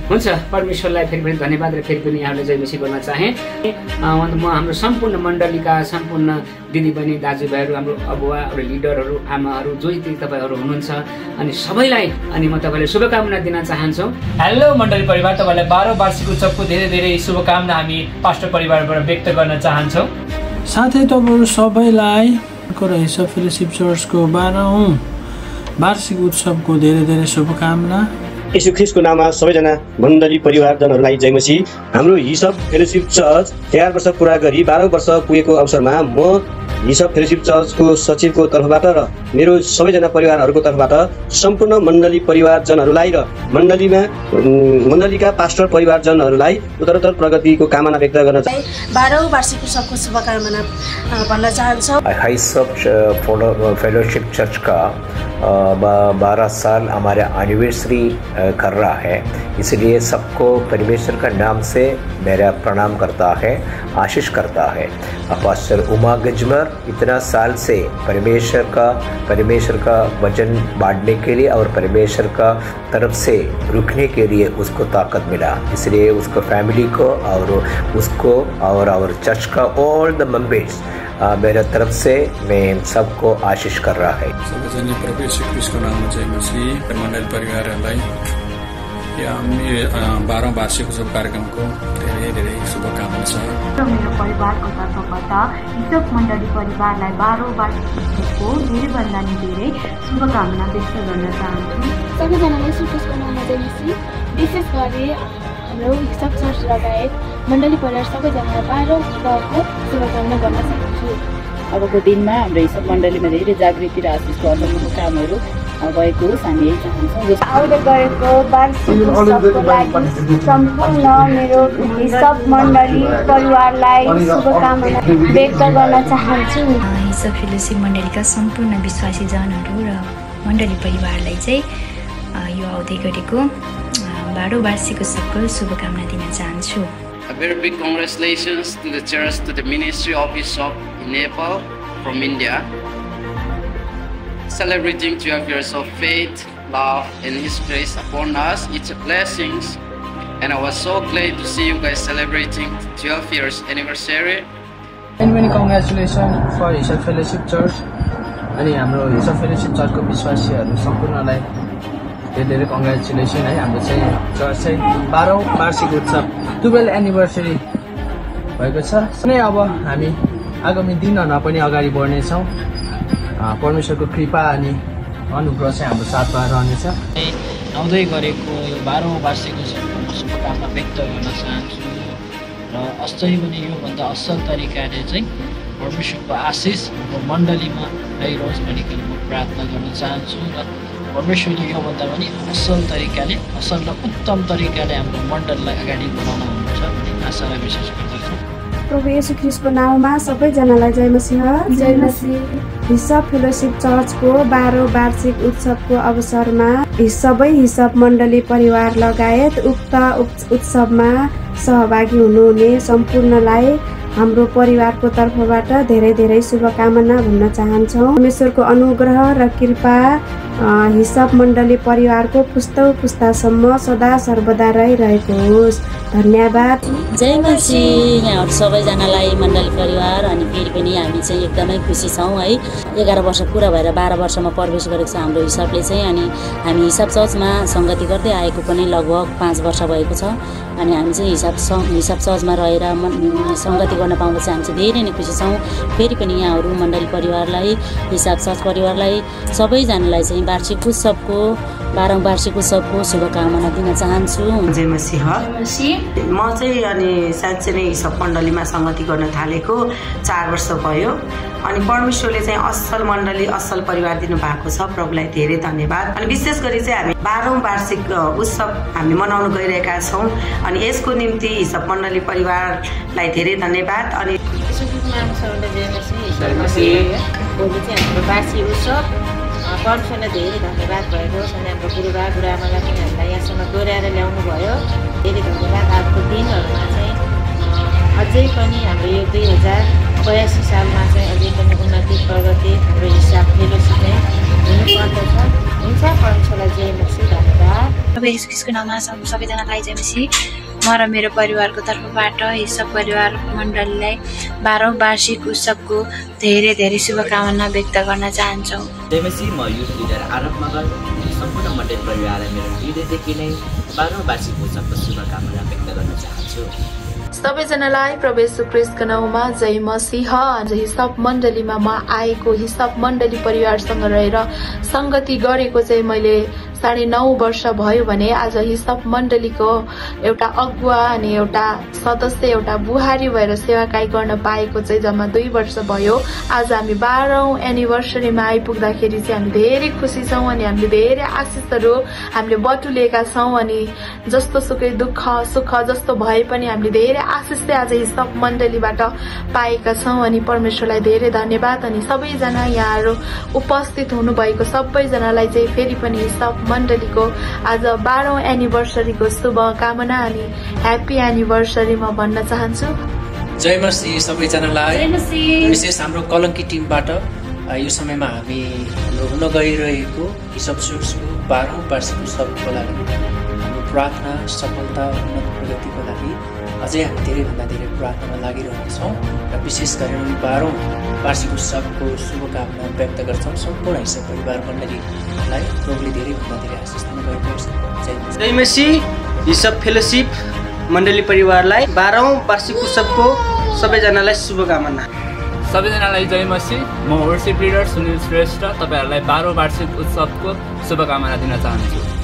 हुन्छ, परमेश्वरलाई फेरि पनि धन्यवाद र फेरि पनि यहाँले जय मसीह भन्न चाहे। म हाम्रो सम्पूर्ण मण्डलीका सम्पूर्ण दिदीबहिनी दाजुभाइहरू, हाम्रो अगुवाहरू, लिडरहरू, आमाहरू जो तपाईँहरू हुनुहुन्छ अनि सबैलाई अनि म तपाईँलाई शुभकामना दिन चाहन्छु। हेलो मण्डली परिवार, तपाईँलाई 12औं वार्षिक उत्सवको धेरै धेरै शुभकामना हामी पास्टर परिवारबाट व्यक्त गर्न चाहन्छौँ। साथै तपाईँहरू सबैलाई हिसाब फेलोशिप चर्चको 12औं वार्षिक उत्सवको धेरै धेरै शुभकामना। यीशु ख्रीष्टको नाममा सबैजना मण्डली परिवारजनहरूलाई जय मसीह। हाम्रो हिसाब फेलोशिप चर्च 13 वर्ष पुरा गरी 12 वर्ष पुगेको अवसरमा म हिसाब फेलोशिप चर्चको सचिवको तर्फबाट र मेरो सबैजना परिवारहरूको तर्फबाट सम्पूर्ण मण्डली परिवारजनहरूलाई र मण्डलीका पास्टर परिवारजनहरूलाई उत्तरोत्तर प्रगतिको कामना व्यक्त गर्न चाहन्छु। 12औं वार्षिक उत्सवको शुभकामना भन्न चाहन्छु। हिसाब फेलोशिप चर्च का 12 साल हमारा एनिवर्सरी कर रहा है, इसलिए सबको परमेश्वर का नाम से मेरा प्रणाम करता है, आशीष करता है। पास्टर उमा गजमर इतना साल से परमेश्वर का वचन बांटने के लिए और परमेश्वर का तरफ से रुकने के लिए उसको ताकत मिला, इसलिए उसको फैमिली को और उसको और चर्च का ऑल द मेंबर्स मेरे तरफ से मैं सबको आशीष कर रहा है। सबैजना प्रभु येशू ख्रीष्टको नाममा जय मसीह। मण्डली परिवारहरूलाई 12औं वार्षिक उत्सव कार्यक्रमको धेरै धेरै शुभकामना छ। मेरो परिवारको तर्फबाट हिसाब मण्डली परिवारलाई 12औं वार्षिक उत्सवको धेरैभन्दा नि धेरै शुभकामना व्यक्त गर्न चाहन्छु। सबैजनालाई येशू ख्रीष्टको नाममा जय मसीह। विशेष गरी हाम्रो हिसाब चर्च लगायत मण्डली परिवार सबैजनालाई 12औं उत्सवको शुभकामना गर्न चाहन्छु। अबको दिनमा हाम्रो हिसाब मण्डलीमा धेरै जागृति र आशिषको अनुभवको कामहरू भएको होस्, हामी यही चाहन्छौँ। आउँदै गरेको वार्षिक उत्सवको लागि सम्पूर्ण मेरो हिसाब मण्डली परिवारलाई शुभकामना व्यक्त गर्न चाहन्छु। हिसाब फेलोशिप मण्डलीका सम्पूर्ण विश्वासी जनहरू र मण्डली परिवारलाई चाहिँ यो आउँदै गरेको 12औं वार्षिक उत्सवको शुभकामना दिन चाहन्छु। A very big congratulations to the church, to the ministry office of Nepal from India. Celebrating 12 years of faith, love, and His grace upon us. It's a blessing, and I was so glad to see you guys celebrating 12 years anniversary. Many many congratulations for Hisab Fellowship Church. अनि हाम्रो हिसाब fellowship चर्चको विश्वासीहरू सम्पूर्णलाई धेरै धेरै congratulation है। हाम्रो चाहिँ चर्च चाहिँ 12औं वार्षिक उत्सव 12th एनिभर्सरी भएको छ। नै अब हामी आगामी दिनहरुमा पनि अगाडि बढ्नेछौँ। परमेश्वरको कृपा अनि अनुग्रह चाहिँ हाम्रो साथमा रहनेछ। आउँदै गरेको यो 12औं वार्षिक उत्सवको शुभकामना व्यक्त गर्न चाहन्छु र अझै पनि योभन्दा असल तरिकाले चाहिँ परमेश्वरको आशिष हाम्रो मण्डलीमा रहिरहोस् भनिकन म प्रार्थना गर्न चाहन्छु र परमेश्वरले योभन्दा पनि असल तरिकाले, असल र उत्तम तरिकाले हाम्रो मण्डलीलाई अगाडि बढाउनुहुन्छ भन्ने आशालाई विश्वास गर्दछु। प्रभु येशू ख्रीष्टको नाममा सबैजनालाई जय मसीह। जय मसीह। हिसाब फेलोशिप चर्चको 12औं वार्षिक उत्सवको अवसरमा सबै हिसाब मण्डली परिवार लगायत उक्त उत्सवमा सहभागी हुनुहुने सम्पूर्णलाई हाम्रो परिवारको तर्फबाट धेरै धेरै शुभकामना भन्न चाहन्छौँ। परमेश्वरको अनुग्रह र कृपा हिसाब मण्डली परिवारको पुस्तौ पुस्तासम्म सदा सर्वदा रहिरहेको होस्। धन्यवाद। जय मसीह। यहाँहरु सबैजनालाई मण्डली परिवार अनि फेरि पनि हामी चाहिँ एकदमै खुसी छौँ है। 11 वर्ष पुरा भएर 12 वर्षमा प्रवेश गरेको छ हाम्रो हिसाबले चाहिँ। अनि हामी हिसाब चर्चमा संगति गर्दै आएको पनि लगभग 5 वर्ष भएको छ। अनि हामी चाहिँ हिसाब चर्चमा रहेर संगति गर्न पाउँदा चाहिँ हामी चाहिँ धेरै नै खुसी छौँ। फेरि पनि यहाँहरु मण्डली परिवारलाई, हिसाब चर्च परिवारलाई सबैजनालाई चाहिँ वार्षिक उत्सवको 12औं वार्षिक उत्सवको शुभकामना दिन चाहन्छु। जय मसीह। म चाहिँ अनि साँच्चै नै हिसाब मण्डलीमा संगति गर्न थालेको 4 वर्ष भयो। अनि परमेश्वरले चाहिँ असल मण्डली, असल परिवार दिनु भएको छ। प्रभुलाई धेरै धन्यवाद। अनि विशेष गरी चाहिँ हामी 12औं वार्षिक उत्सव हामी मनाउन गइरहेका छौँ। अनि यसको निम्ति हिसाब मण्डली परिवारलाई धेरै धन्यवाद। अनि वार्षिक उत्सव परमेश्वरलाई धेरै धन्यवाद भएको छ। अनि हाम्रो गुरुबा गुरुआमालाई पनि हामीलाई यहाँसम्म डोर्याएर ल्याउनु भयो, धेरै धन्यवाद। आजको दिनहरूमा चाहिँ अझै पनि हाम्रो यो 2082 सालमा चाहिँ अझै पनि उन्नति प्रगति हाम्रो हिसाब फेलोशिप नै हुनुपर्दछ। हुन्छ। परमेश्वरलाई जय मसीह। धन्यवाद। प्रभु येशू ख्रीष्टको नाममा सबैजनालाई जय मसीह। म र मेरो परिवारको तर्फबाट हिसाब परिवार मण्डलीलाई 12औं वार्षिक उत्सवको धेरै धेरै शुभकामना व्यक्त गर्न चाहन्छौँ। जय मसीह। म युथ लिडर आरब मगर सम्पूर्ण मण्डली परिवारलाई मेरो हृदयदेखि नै 12औं वार्षिक उत्सवको शुभकामना व्यक्त गर्न चाहन्छु। सबैजनालाई प्रभु येशू ख्रीष्टको नाममा जय मसीह। आज हिसाब मण्डलीमा म आएको हिसाब मण्डली परिवारसँग रहेर संगति गरेको चाहिँ मैले 9.5 वर्ष भयो भने आज हिसाब मण्डलीको एउटा अगुवा अनि एउटा सदस्य एउटा बुहारी भएर सेवाकाई गर्न पाएको चाहिँ जम्मा 2 वर्ष भयो। आज हामी 12औं एनिभर्सरीमा आइपुग्दाखेरि चाहिँ हामी धेरै खुसी छौँ अनि हामीले धेरै आशिषहरू हामीले बटुलेका छौँ अनि जस्तो सुकै दुःख सुख जस्तो भए पनि हामीले धेरै आशिष चाहिँ आज हिसाब मण्डलीबाट पाएका छौँ अनि परमेश्वरलाई धेरै धन्यवाद। अनि सबैजना यहाँहरू उपस्थित हुनुभएको सबैजनालाई चाहिँ फेरि पनि हिसाब मण्डलीको आज 12औं एनिभर्सरीको शुभकामना अनि ह्याप्पी एनिभर्सरी म भन्न चाहन्छु। जय मसीह सबैजनालाई। विशेष हाम्रो कलङ्की टिमबाट यो समयमा हामी हाम्रो हुन गइरहेको हिसाब चर्चको 12औं वार्षिक उत्सवको लागि हाम्रो प्रार्थना सफलता उन्नत प्रगतिको लागि अझै हामी धेरैभन्दा धेरै प्रार्थनामा लागिरहेका छौँ र विशेष गरेर 12औं वार्षिक उत्सवको शुभकामना व्यक्त गर्छौँ। सम्पूर्ण हिसाब परिवार मण्डलीलाई प्रभुले धेरैभन्दा धेरै आशिष दिनुभएको छ। जय मसीह। हिसाब फेलोशिप मण्डली परिवारलाई 12औं वार्षिक उत्सवको सबैजनालाई शुभकामना। सबैजनालाई जय मसीह। म वर्शिप लिडर सुनिल श्रेष्ठ तपाईँहरूलाई 12औं वार्षिक उत्सवको शुभकामना दिन चाहन्छु।